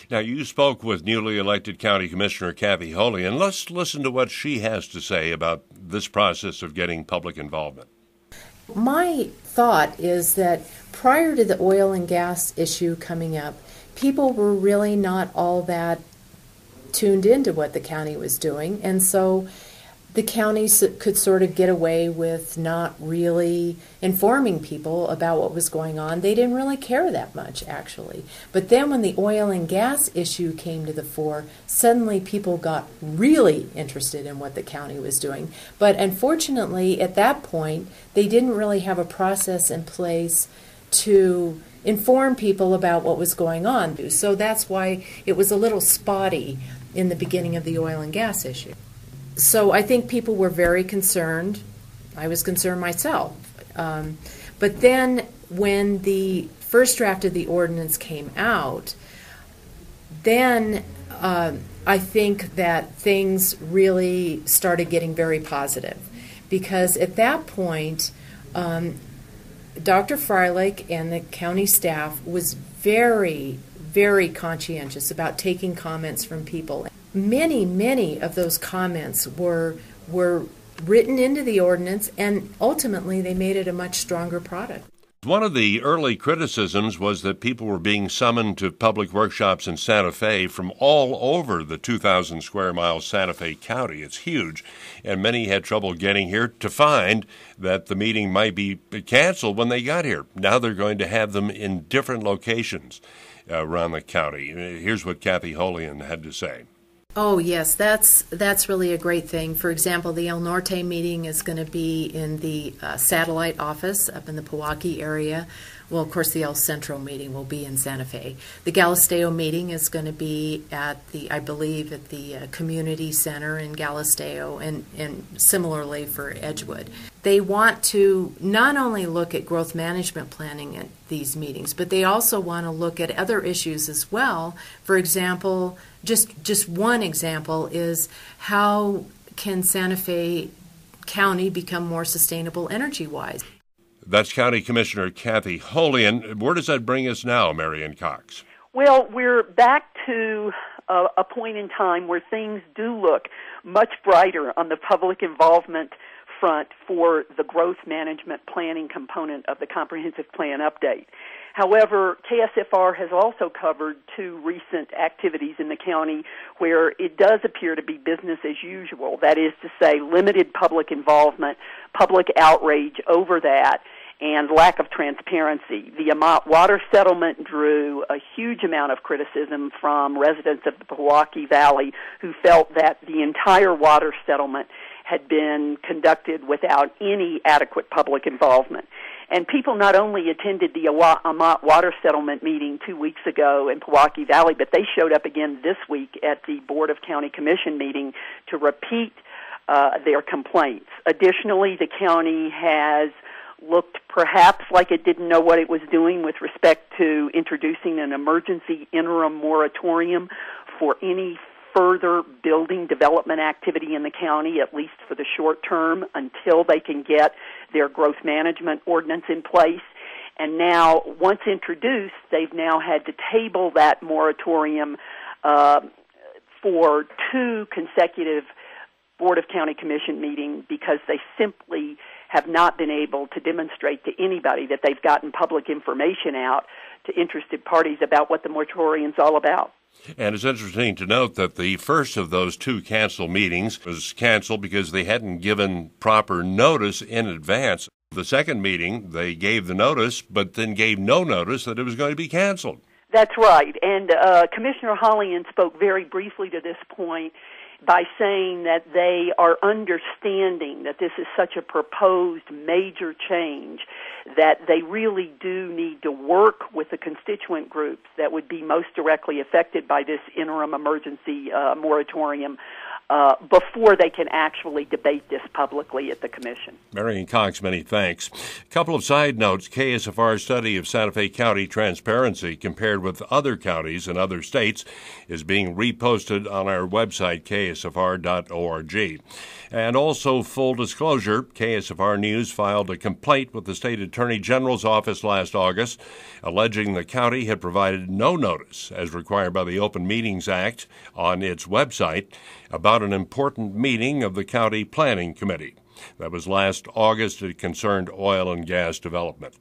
Now, you spoke with newly elected County Commissioner Kathy Holian. Let's listen to what she has to say about this process of getting public involvement. My thought is that prior to the oil and gas issue coming up, people were really not all that tuned into what the county was doing, and so the county could sort of get away with not really informing people about what was going on. They didn't really care that much, actually. But then when the oil and gas issue came to the fore, suddenly people got really interested in what the county was doing. But unfortunately, at that point, they didn't really have a process in place to inform people about what was going on. So that's why it was a little spotty in the beginning of the oil and gas issue. So I think people were very concerned. I was concerned myself. But then when the first draft of the ordinance came out, then I think that things really started getting very positive. Because at that point, Dr. Freilich and the county staff was very, very conscientious about taking comments from people. Many of those comments were written into the ordinance, and ultimately they made it a much stronger product. One of the early criticisms was that people were being summoned to public workshops in Santa Fe from all over the 2,000 square mile Santa Fe County. It's huge, and many had trouble getting here to find that the meeting might be canceled when they got here. Now they're going to have them in different locations around the county. Here's what Kathy Holian had to say. Oh, yes, that's really a great thing. For example, the El Norte meeting is going to be in the satellite office up in the Pewaukee area. Well, of course, the El Centro meeting will be in Santa Fe. The Galisteo meeting is going to be at I believe, at the community center in Galisteo, and similarly for Edgewood. They want to not only look at growth management planning at these meetings, but they also want to look at other issues as well. For example, just one example is how can Santa Fe County become more sustainable energy-wise? That's County Commissioner Kathy Holian. Where does that bring us now, Marion Cox? Well, we're back to a point in time where things do look much brighter on the public involvement front for the growth management planning component of the comprehensive plan update. However, KSFR has also covered two recent activities in the county where it does appear to be business as usual. That is to say, limited public involvement, public outrage over that, and lack of transparency. The Amat water settlement drew a huge amount of criticism from residents of the Pewaukee Valley who felt that the entire water settlement had been conducted without any adequate public involvement. And people not only attended the Amat water settlement meeting 2 weeks ago in Pewaukee Valley, but they showed up again this week at the Board of County Commission meeting to repeat their complaints. Additionally, the county has looked perhaps like it didn't know what it was doing with respect to introducing an emergency interim moratorium for any further building development activity in the county, at least for the short term, until they can get their growth management ordinance in place. And now, once introduced, they've now had to table that moratorium for two consecutive Board of County Commission meetings because they simply have not been able to demonstrate to anybody that they've gotten public information out to interested parties about what the moratorium's all about. And it's interesting to note that the first of those two canceled meetings was canceled because they hadn't given proper notice in advance. The second meeting, they gave the notice, but then gave no notice that it was going to be canceled. That's right. And Commissioner Holian spoke very briefly to this point by saying that they are understanding that this is such a proposed major change that they really do need to work with the constituent groups that would be most directly affected by this interim emergency moratorium before they can actually debate this publicly at the Commission. Marion Cox, many thanks. A couple of side notes. KSFR's study of Santa Fe County transparency compared with other counties and other states is being reposted on our website, ksfr.org. And also, full disclosure, KSFR News filed a complaint with the state attorney Attorney General's office last August, alleging the county had provided no notice, as required by the Open Meetings Act, on its website about an important meeting of the County Planning Committee. That was last August. It concerned oil and gas development.